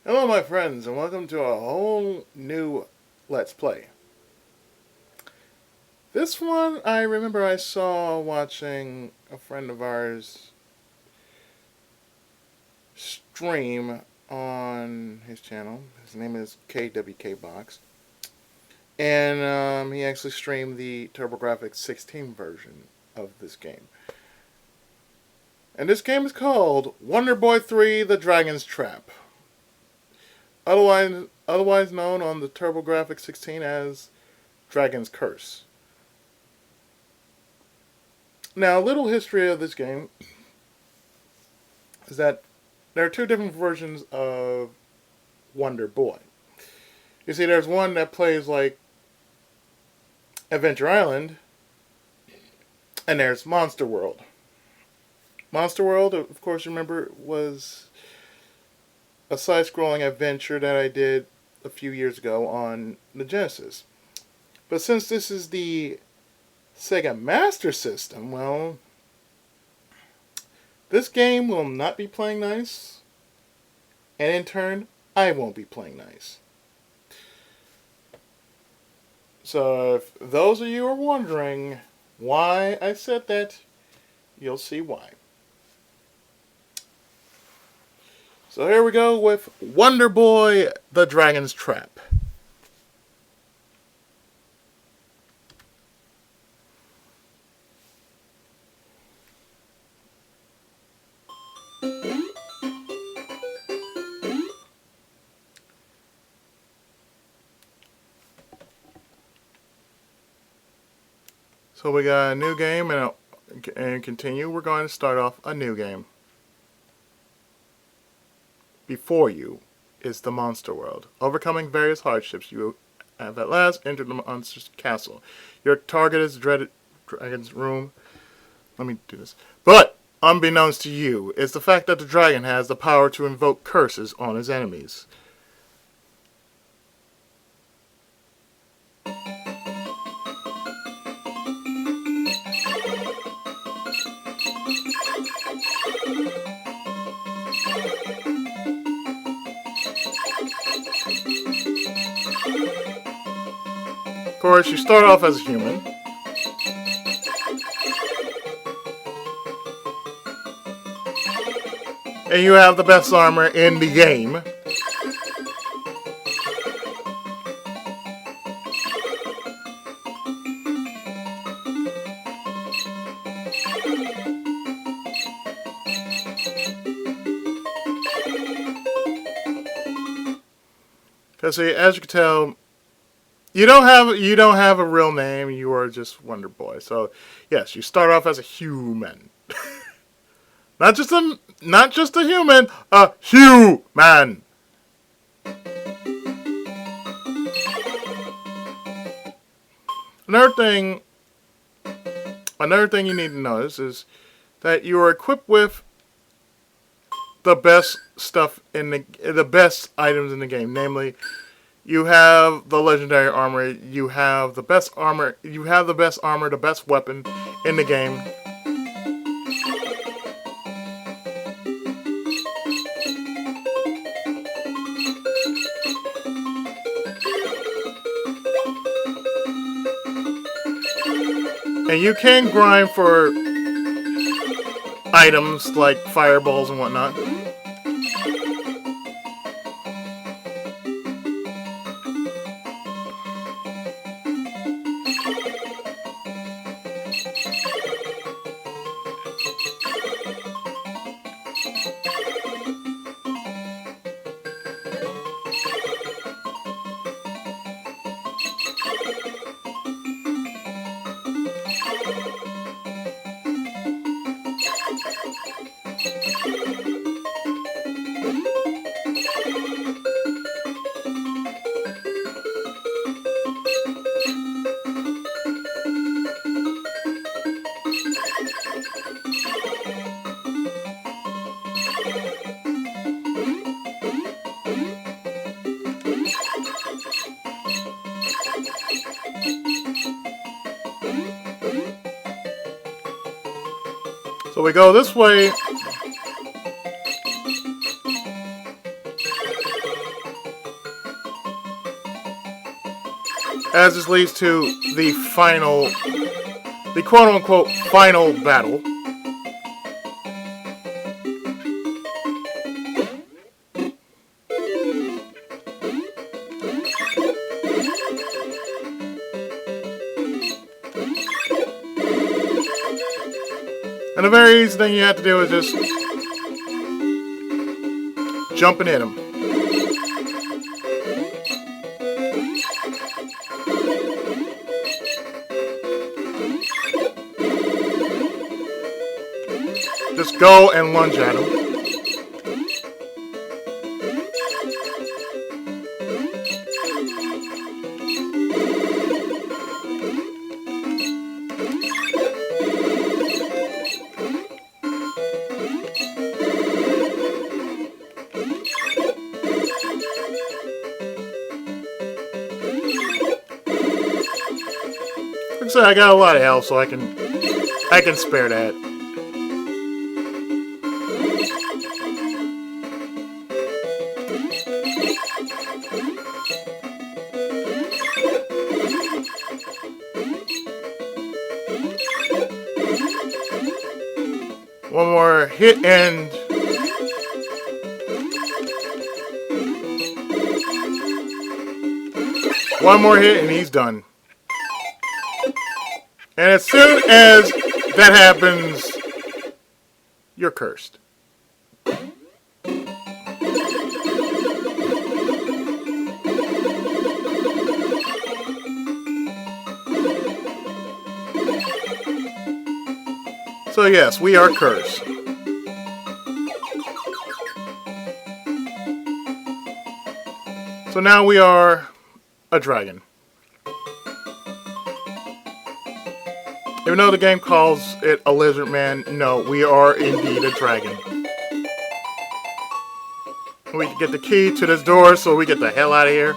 Hello my friends and welcome to a whole new Let's Play. This one I remember I saw watching a friend of ours stream on his channel. His name is KWKBox. And he actually streamed the TurboGrafx 16 version of this game. And this game is called Wonder Boy 3 The Dragon's Trap. Otherwise known on the TurboGrafx 16 as Dragon's Curse. Now, a little history of this game is that there are two different versions of Wonder Boy. You see, there's one that plays like Adventure Island, and there's Monster World. Monster World, of course, remember, was a side-scrolling adventure that I did a few years ago on the Genesis. But since this is the Sega Master System, well, this game will not be playing nice, and in turn, I won't be playing nice. So if those of you are wondering why I said that, you'll see why. So here we go with Wonder Boy, The Dragon's Trap. So we got a new game and continue. We're going to start off a new game. Before you is the Monster World. Overcoming various hardships, you have at last entered the monster's castle. Your target is the dreaded dragon's room. Let me do this. But, unbeknownst to you, is the fact that the dragon has the power to invoke curses on his enemies. Of course, you start off as a human. And you have the best armor in the game. Because as you can tell, you don't have a real name. You are just Wonder Boy. So yes, you start off as a human, not just a human, a human. Another thing you need to notice is that you are equipped with the best stuff the best items in the game. Namely, you have the legendary armor. You have the best armor. The best weapon in the game. And you can grind for items like fireballs and whatnot. So we go this way. as this leads to the quote-unquote final battle. And the very easy thing you have to do is just jumping in them. Just go and lunge at him. Like I said, I got a lot of health, so I can spare that. One more hit and one more hit and he's done. And as soon as that happens, you're cursed. So yes, we are cursed. So now we are a dragon. Even though the game calls it a lizard man, no, we are indeed a dragon. We can get the key to this door so we get the hell out of here.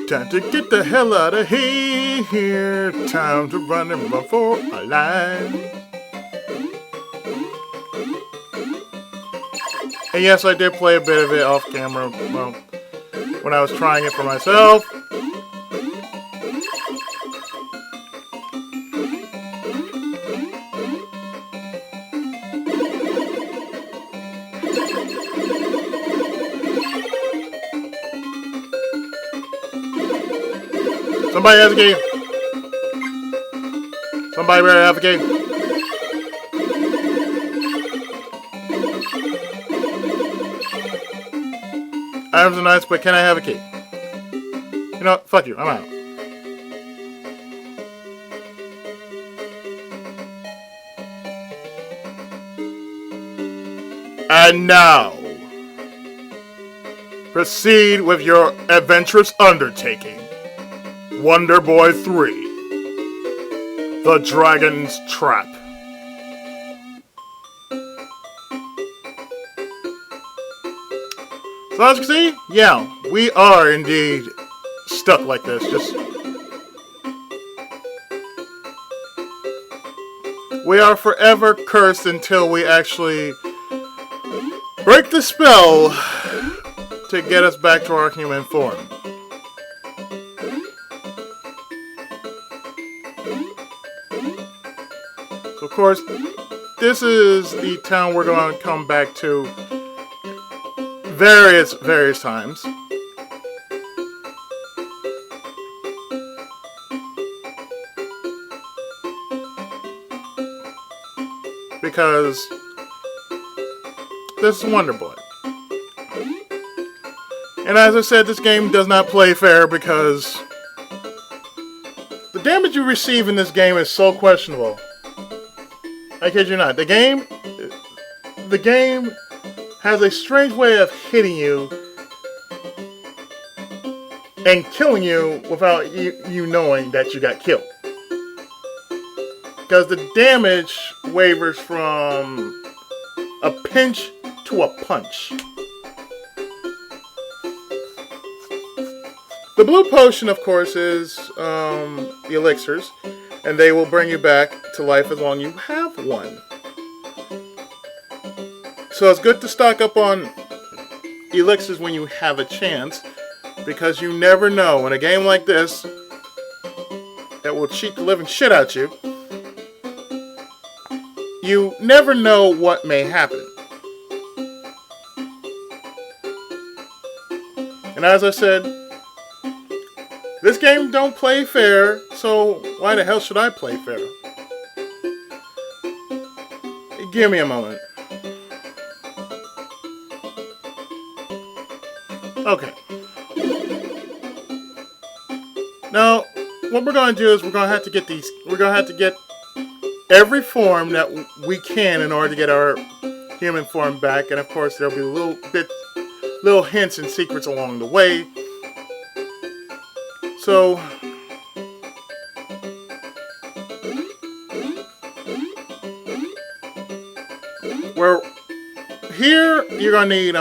Time to get the hell out of here. Time to run and run for our lives. And yes, I did play a bit of it off camera. Well, when I was trying it for myself. Somebody has a key. Somebody better have a key. Items are nice, but can I have a key? You know what? Fuck you. I'm out. And now, proceed with your adventurous undertaking. Wonder Boy 3, The Dragon's Trap. So as you can see, yeah, we are indeed stuck like this. We are forever cursed until we actually break the spell to get us back to our human form. Of course, this is the town we're going to come back to various times. Because this is Wonder Boy. And as I said, this game does not play fair because the damage you receive in this game is so questionable. I kid you not. The game has a strange way of hitting you and killing you without you knowing that you got killed. Because the damage wavers from a pinch to a punch. The blue potion, of course, is the elixirs, and they will bring you back to life as long as you have one. So it's good to stock up on elixirs when you have a chance, because you never know. In a game like this, that will cheat the living shit out you, you never know what may happen. And as I said, this game don't play fair, so why the hell should I play fair? Give me a moment. Okay. Now, what we're going to do is we're going to have to get these. We're going to have to get every form that we can in order to get our human form back, and of course there'll be little hints and secrets along the way. So, we're here. You're gonna need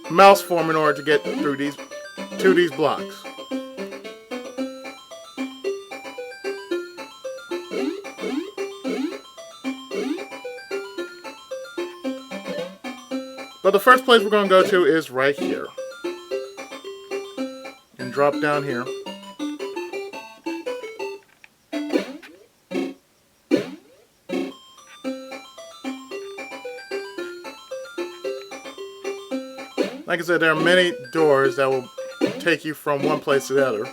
mouse form in order to get through these blocks. But the first place we're going to go to is right here. And drop down here. Like I said, there are many doors that will take you from one place to the other.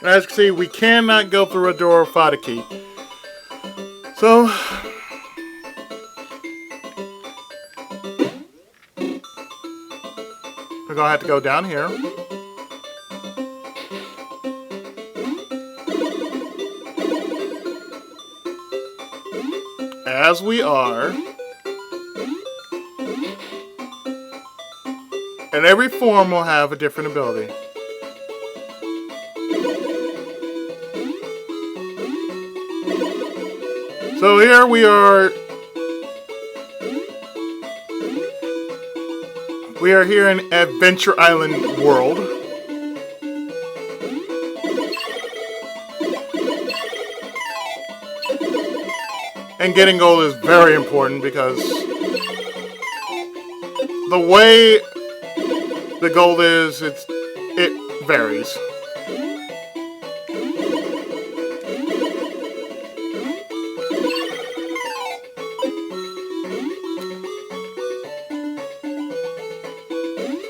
And as you can see, we cannot go through a door without a key. So, we're going to have to go down here. As we are. And every form will have a different ability. So here we are. We are here in Adventure Island world. And getting gold is very important because the way the gold is, it varies.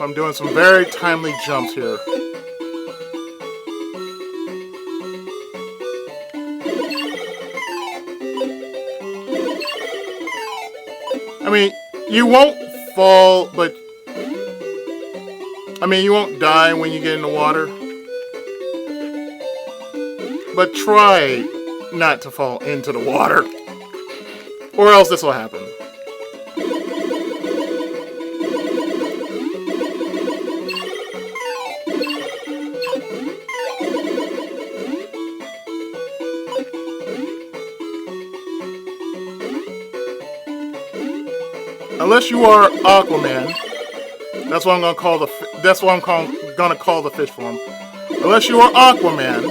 I'm doing some very timely jumps here. I mean, you won't fall, but I mean, you won't die when you get in the water. But try not to fall into the water, or else this will happen. Unless you are Aquaman, that's what I'm gonna call gonna call the fish form. Unless you are Aquaman,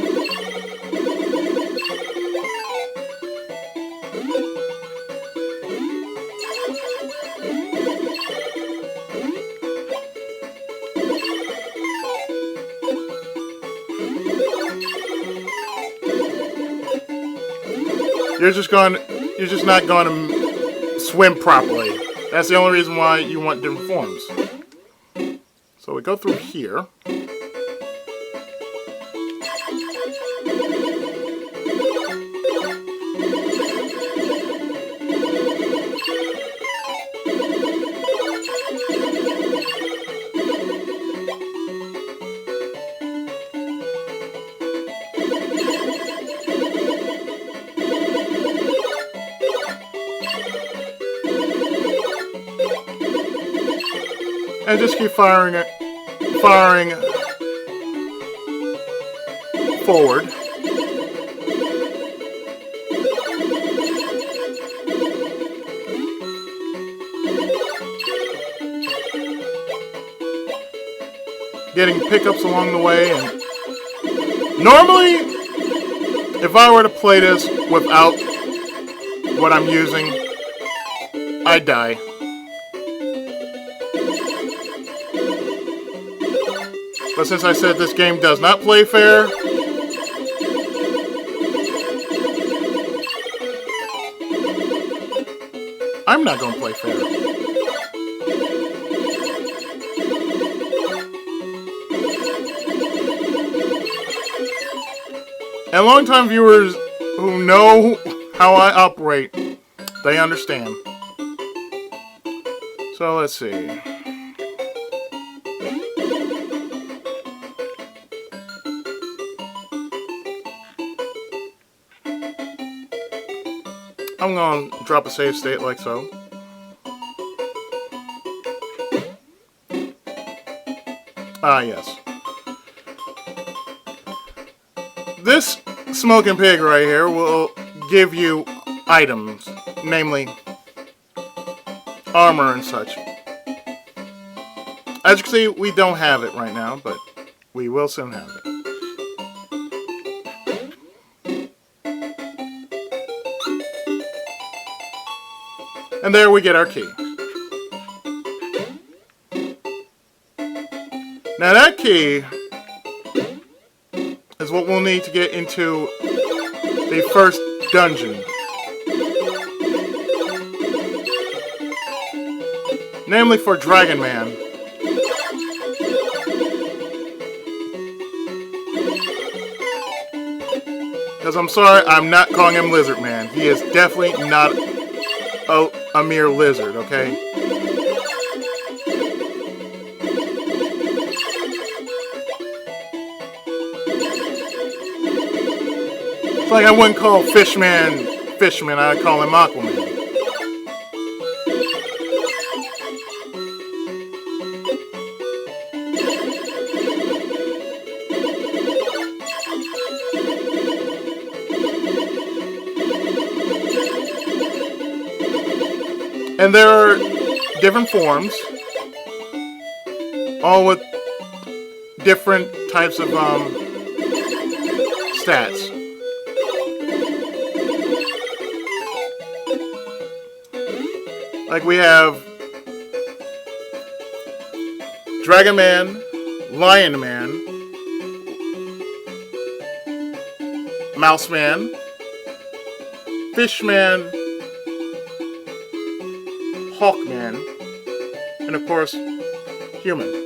you're just not gonna swim properly. That's the only reason why you want different forms. So we go through here. and just keep firing forward. Getting pickups along the way, and normally, if I were to play this without what I'm using, I'd die. But since I said this game does not play fair, I'm not going to play fair. And longtime viewers who know how I operate, they understand. So let's see. I'm going to drop a save state like so. Ah, yes. This smoking pig right here will give you items, namely armor and such. As you can see, we don't have it right now, but we will soon have it. And there we get our key. Now that key is what we'll need to get into the first dungeon. Namely for Dragon Man. Because I'm sorry, I'm not calling him Lizard Man. He is definitely not a mere lizard, okay? It's like I wouldn't call Fishman, I'd call him Aquaman. And there are different forms, all with different types of stats. Like we have Dragon Man, Lion Man, Mouse Man, Fish Man, Hawkman, and of course, human.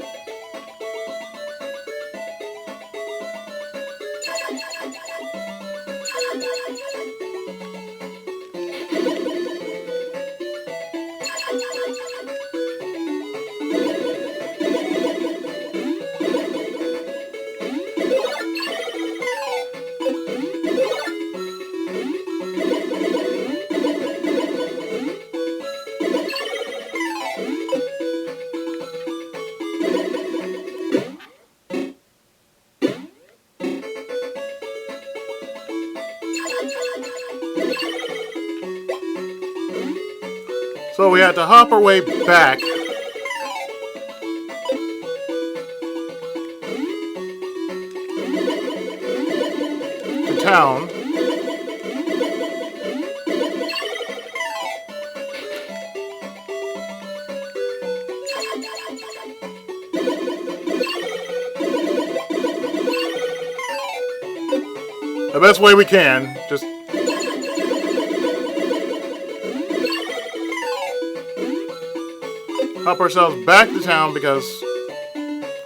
So we had to hop our way back to town. The best way we can, just hop ourselves back to town because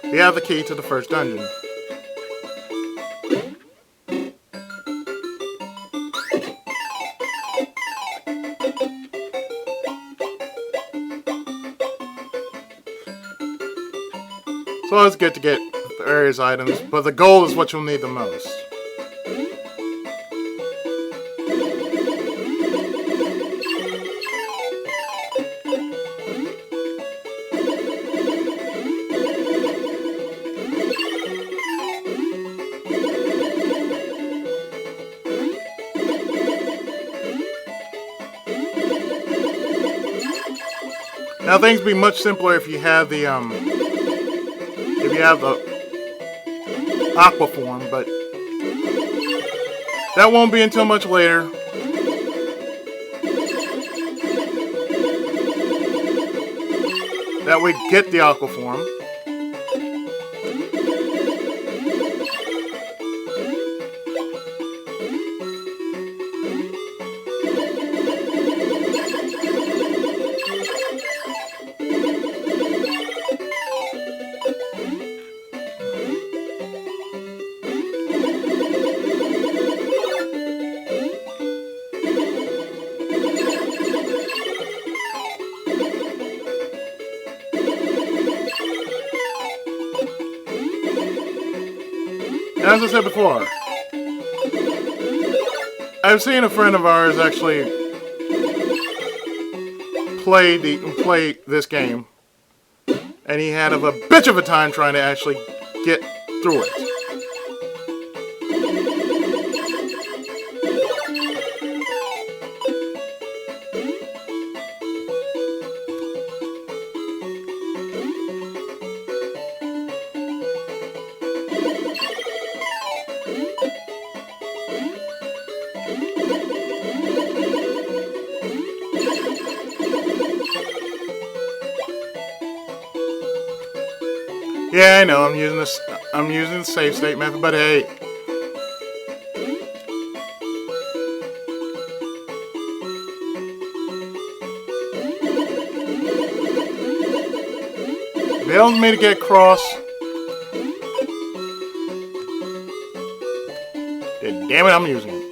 we have the key to the first dungeon. So it's good to get various items, but the gold is what you'll need the most. Now things be much simpler if you have the aqua form, but that won't be until much later. That we get the aqua form. As I said before, I've seen a friend of ours actually play this game, and he had a bitch of a time trying to actually get through it. Yeah, I know. I'm using the save state method, but hey, if it helps me to get across, then damn it, I'm using it.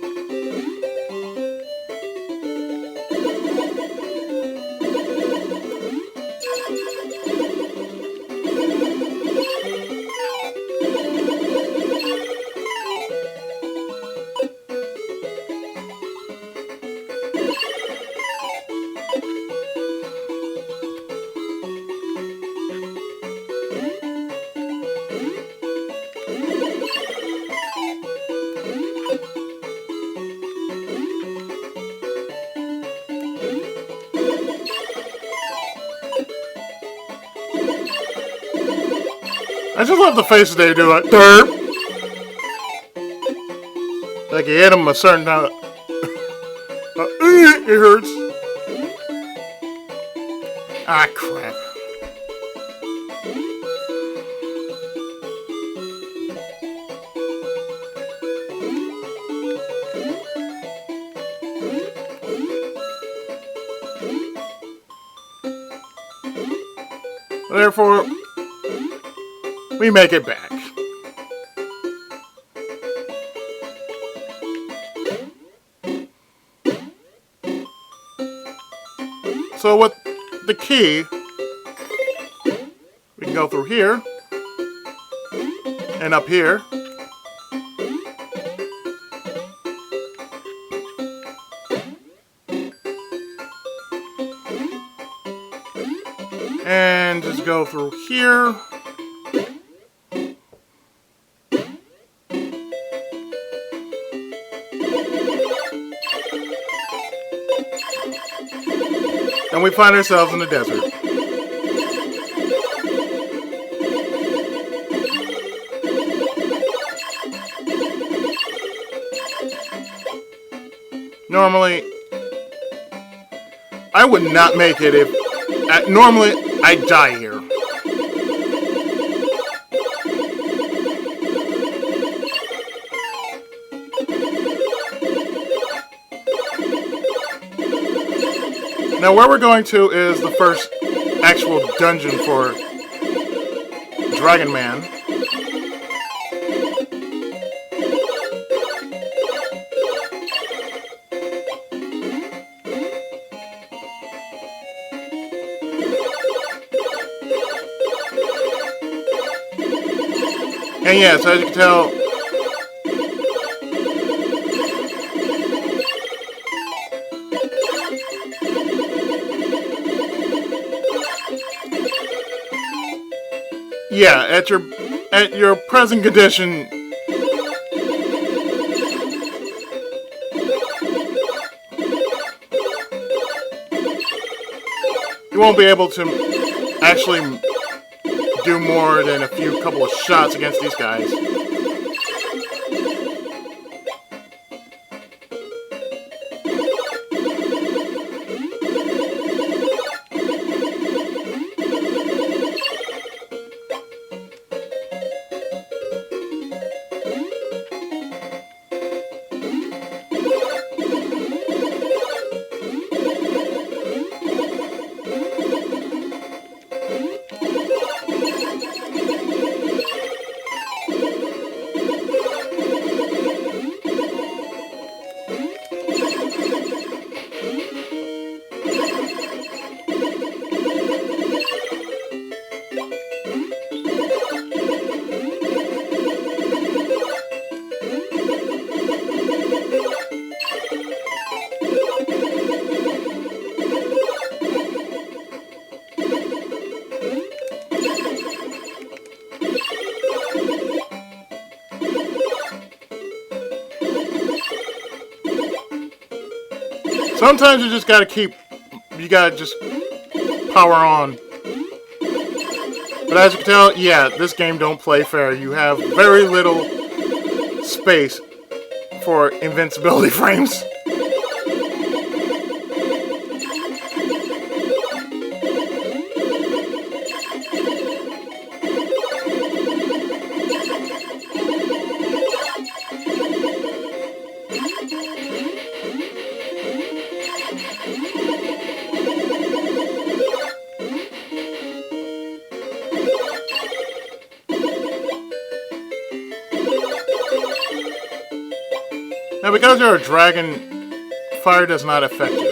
I just love the faces they do, like derp. Like you hit them a certain time. It hurts. Ah, crap. Therefore, we make it back. So with the key, we can go through here and up here. And just go through here. And we find ourselves in the desert. Normally, I would not make it if... normally, I'd die here. Now where we're going to is the first actual dungeon for Dragon Man. And yes, as you can tell, yeah, at your present condition, you won't be able to actually do more than a couple of shots against these guys. Sometimes you just gotta just power on. But as you can tell, yeah, this game don't play fair. You have very little space for invincibility frames. Now, because you're a dragon, fire does not affect you.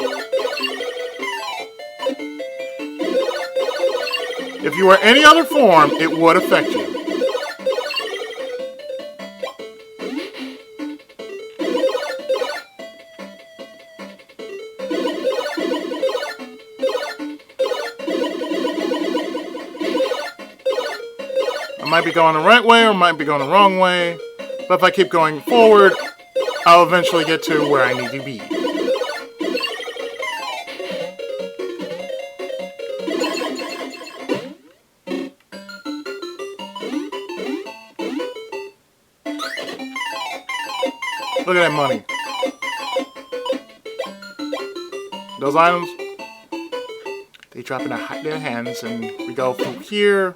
If you were any other form, it would affect you. I might be going the right way or might be going the wrong way, but if I keep going forward, I'll eventually get to where I need to be. Look at that money. Those items, they drop in their hands, and we go through here.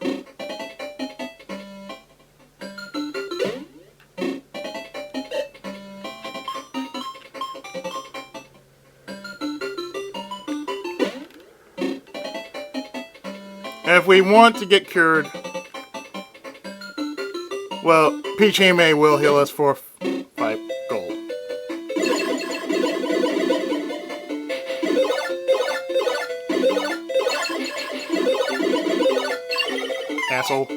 And if we want to get cured, well, Peach May will heal us for 5 gold. Asshole.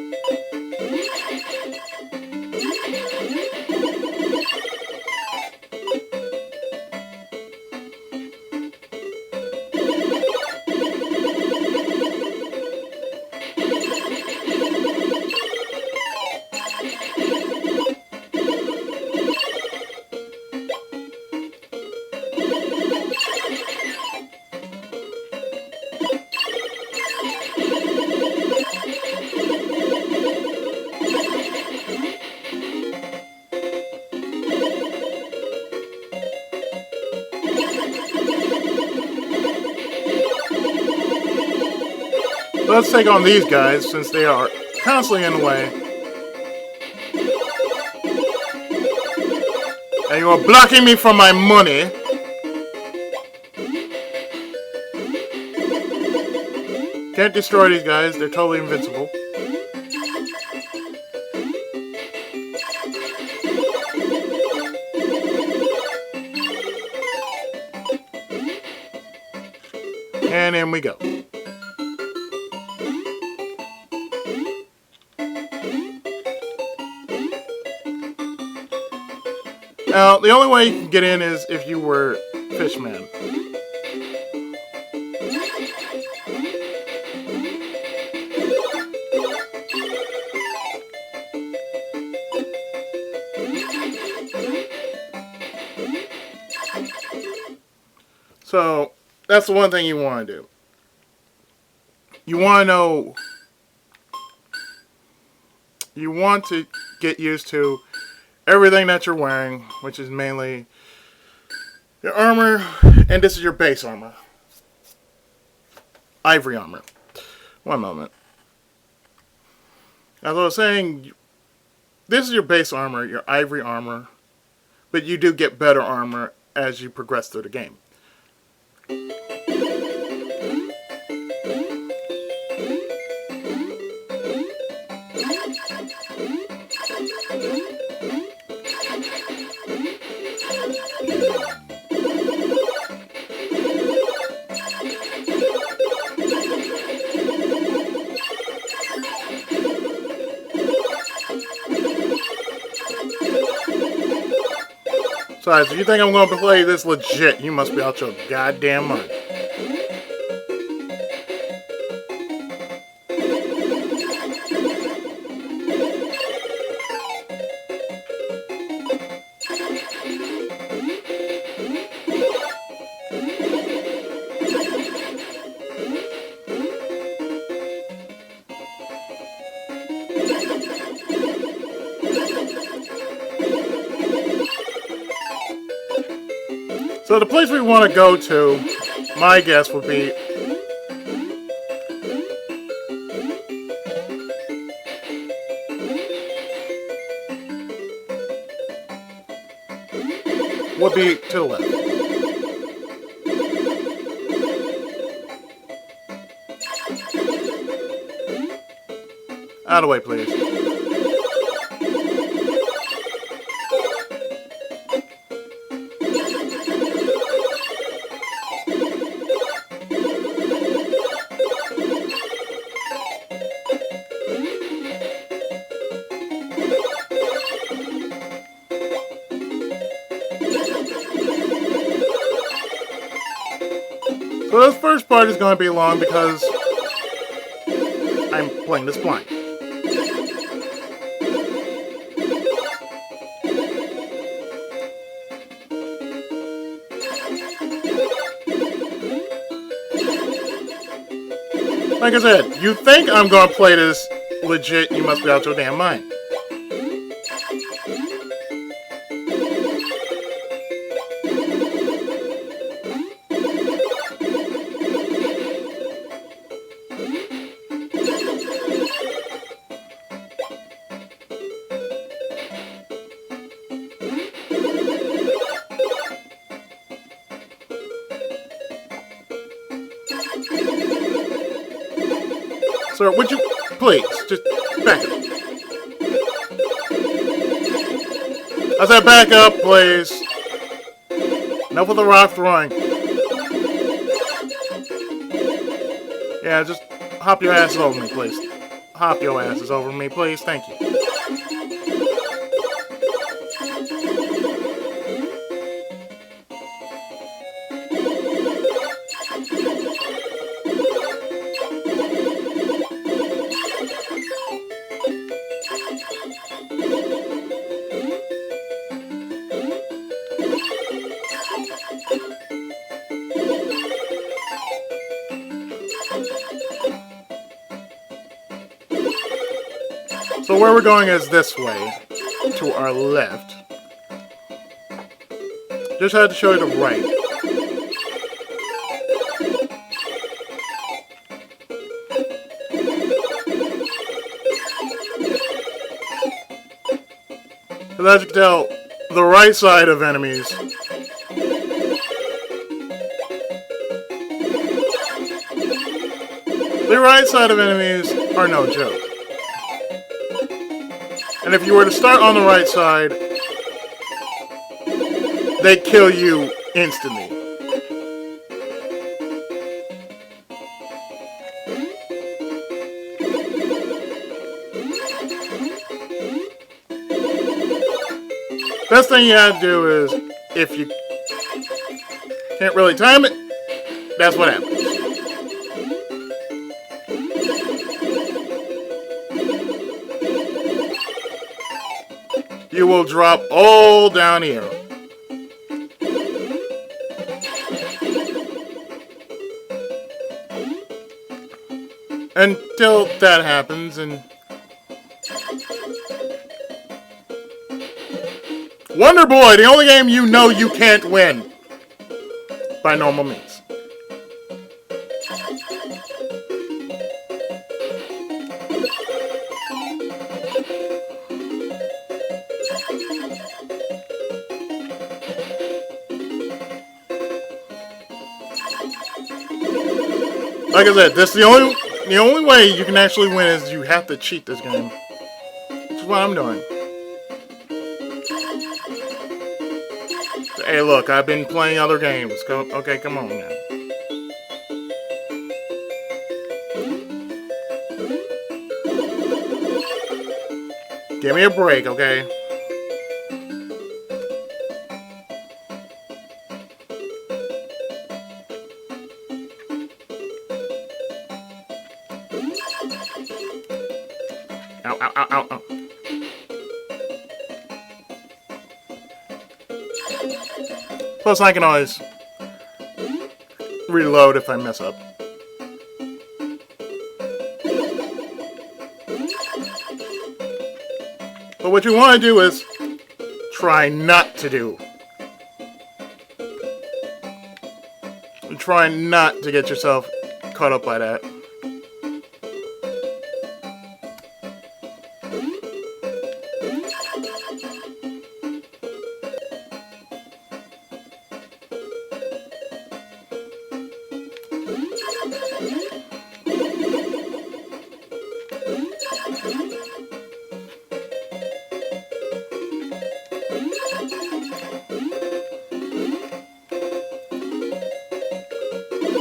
Let's take on these guys since they are constantly in the way. And you are blocking me from my money. Can't destroy these guys, they're totally invincible. And in we go. Now, the only way you can get in is if you were Fishman. So, that's the one thing you want to do. you want to know, you want to get used to everything that you're wearing, which is mainly your armor, and this is your base armor. Ivory armor. One moment. As I was saying, this is your base armor, your ivory armor, but you do get better armor as you progress through the game. Besides, if you think I'm going to play this legit, you must be out your goddamn mind. So the place we want to go to, my guess would be to the left. Out of the way, please. So this first part is going to be long because I'm playing this blind. Like I said, you think I'm going to play this legit, you must be out your damn mind. Sir, would you please just back up? I said back up, please. Enough with the rock throwing. Yeah, just hop your asses over me, please. Hop your asses over me, please. Thank you. So where we're going is this way, to our left. Just had to show you the right. So as you can tell, the right side of enemies are no joke. And if you were to start on the right side, they kill you instantly. Best thing you have to do is, if you can't really time it, that's what happens. You will drop all down here. Until that happens, and Wonder Boy, the only game you know you can't win by normal means. Like I said, this the only way you can actually win is you have to cheat this game. Which is what I'm doing. Hey, look, I've been playing other games. Okay, come on, man. Give me a break, okay? Ow, ow, ow, ow, ow. Plus, I can always reload if I mess up. But what you want to do is try not to do. And try not to get yourself caught up by that.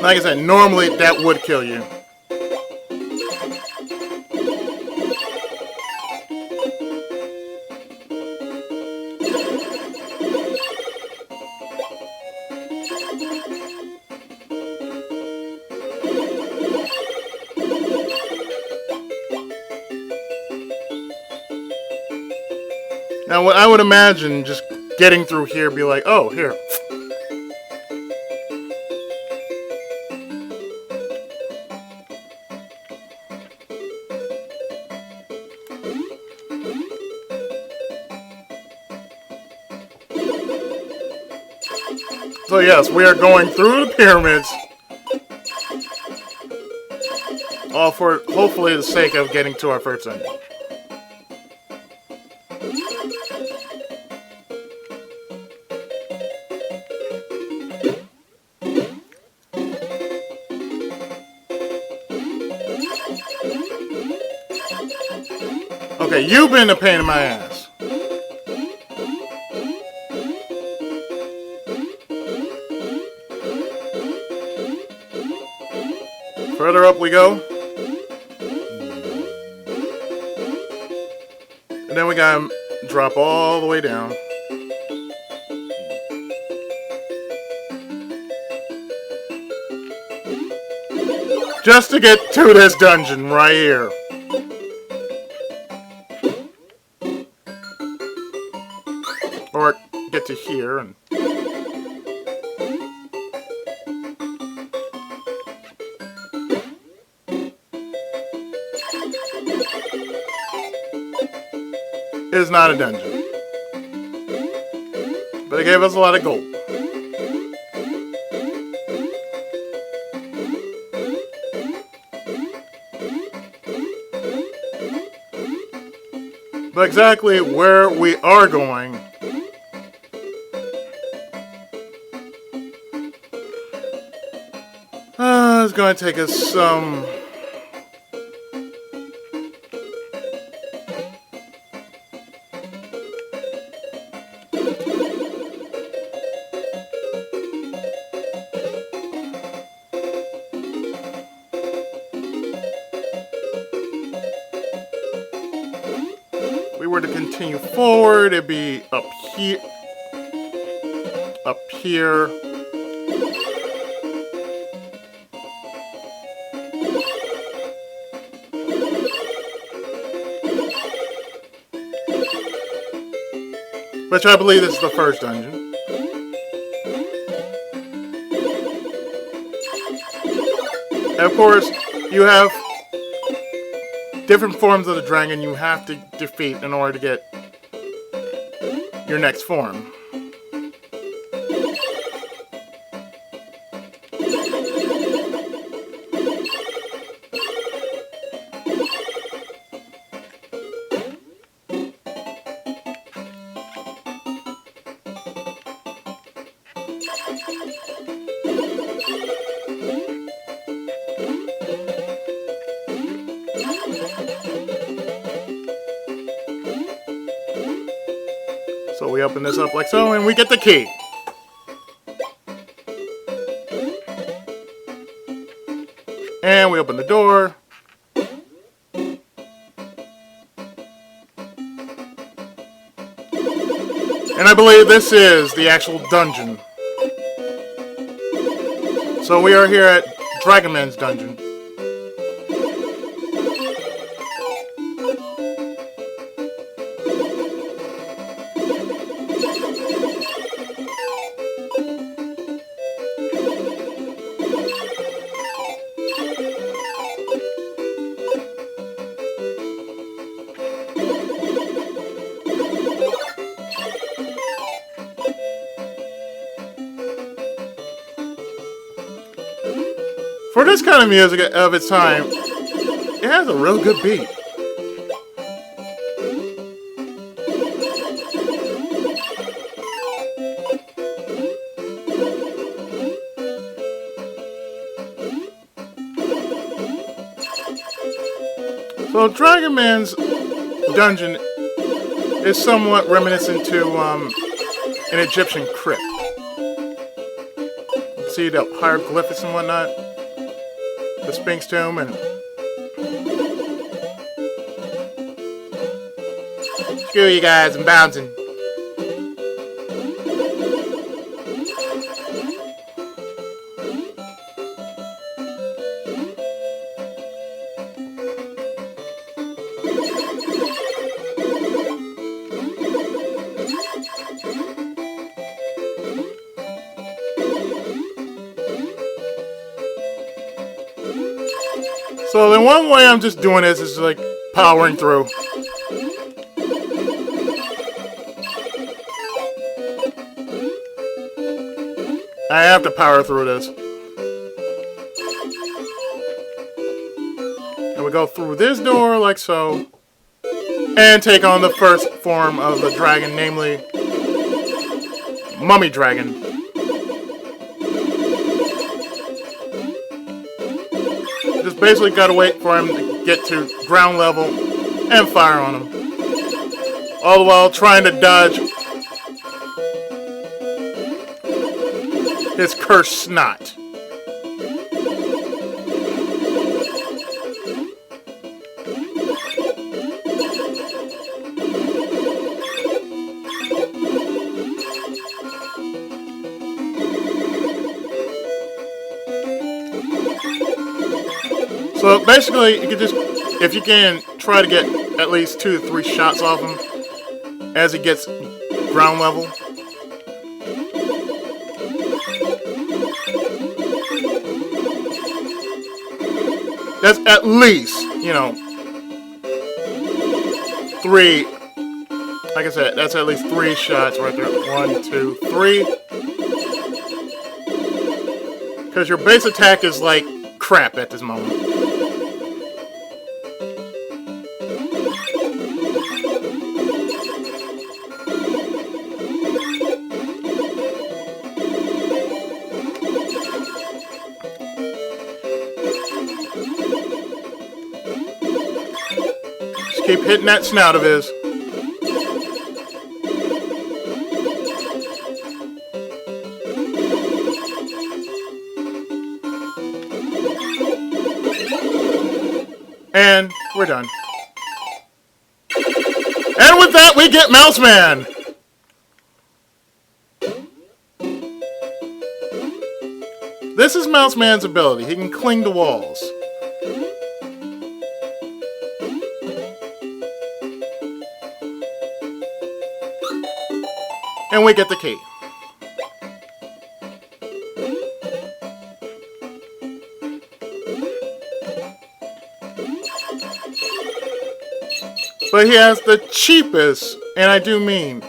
Like I said, normally that would kill you. Now, what I would imagine just getting through here, be like, oh, here. So yes, we are going through the pyramids. All for, hopefully, the sake of getting to our first ending. Okay, you've been a pain in my ass. Further up we go. And then we gotta drop all the way down. Just to get to this dungeon right here. Or get to here and... It is not a dungeon. But it gave us a lot of gold. But exactly where we are going is going to take us some... we were to continue forward, it'd be up here. Up here. Which I believe is the first dungeon. And of course, you have different forms of the dragon you have to defeat in order to get your next form. So we open this up like so, and we get the key. And we open the door. And I believe this is the actual dungeon. So we are here at Dragonman's dungeon. For this kind of music of its time, it has a real good beat. So Dragonman's dungeon is somewhat reminiscent to an Egyptian crypt. You see the hieroglyphics and whatnot. The Sphinx tomb and screw you guys, I'm bouncing. So the one way I'm just doing this is like powering through. I have to power through this. And we go through this door like so. And take on the first form of the dragon, namely Mummy Dragon. Just basically gotta wait for him to get to ground level and fire on him. All the while trying to dodge his cursed snot. So basically, you can just, if you can, try to get at least 2 to 3 shots off him as he gets ground level. That's at least, 3. Like I said, that's at least 3 shots right there. 1, 2, 3. Because your base attack is like crap at this moment. Just keep hitting that snout of his. And we're done. And with that, we get Mouse Man. This is Mouse Man's ability. He can cling to walls. And we get the key. But he has the cheapest, and I do mean,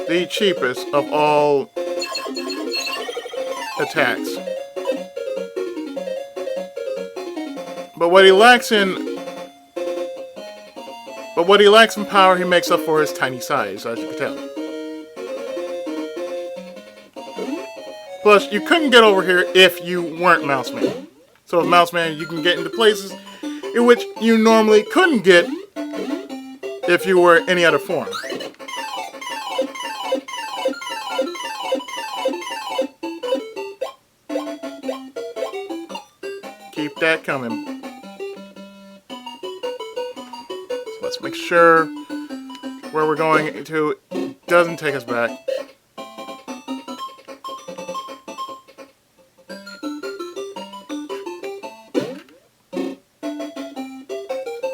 the cheapest of all attacks. But what he lacks in power, he makes up for his tiny size, as you can tell. Plus, you couldn't get over here if you weren't Mouseman. So with Mouseman, you can get into places in which you normally couldn't get if you were any other form. Keep that coming. Let's make sure where we're going to doesn't take us back.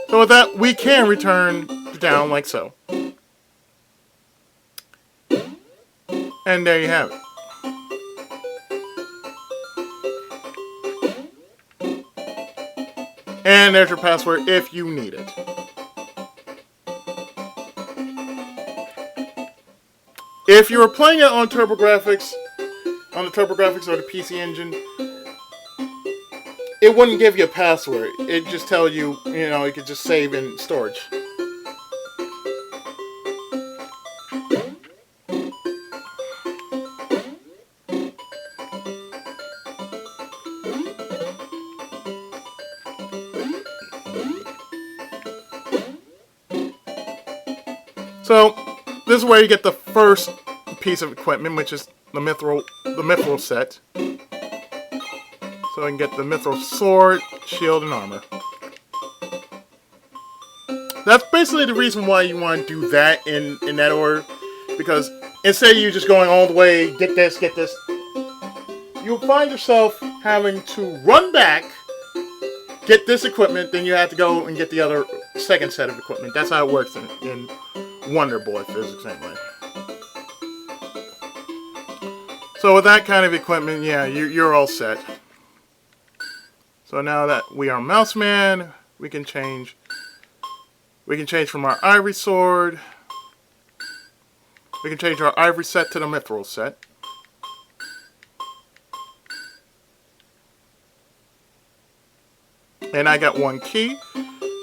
So with that, we can return down like so. And there you have it. And there's your password if you need it. If you were playing it on TurboGrafx, or the PC Engine, it wouldn't give you a password. It'd just tell you, you could just save in storage. So, this is where you get the first piece of equipment, which is the mithril set. So you can get the mithril sword, shield, and armor. That's basically the reason why you want to do that in that order. Because instead of you just going all the way, get this, you'll find yourself having to run back, get this equipment, then you have to go and get the other second set of equipment. That's how it works in Wonder Boy physics anyway. So with that kind of equipment, yeah, you're all set. So now that we are Mouseman, we can change from our ivory sword. We can change our ivory set to the mithril set. And I got one key.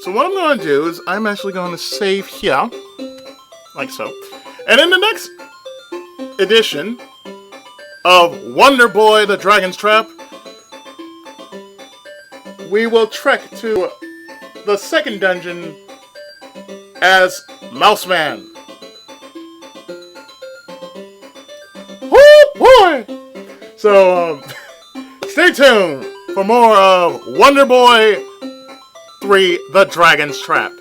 So what I'm going to do is I'm actually going to save here. Like so. And in the next edition of Wonder Boy the Dragon's Trap, we will trek to the second dungeon as Mouseman. Woo boy! So, stay tuned for more of Wonder Boy 3 The Dragon's Trap.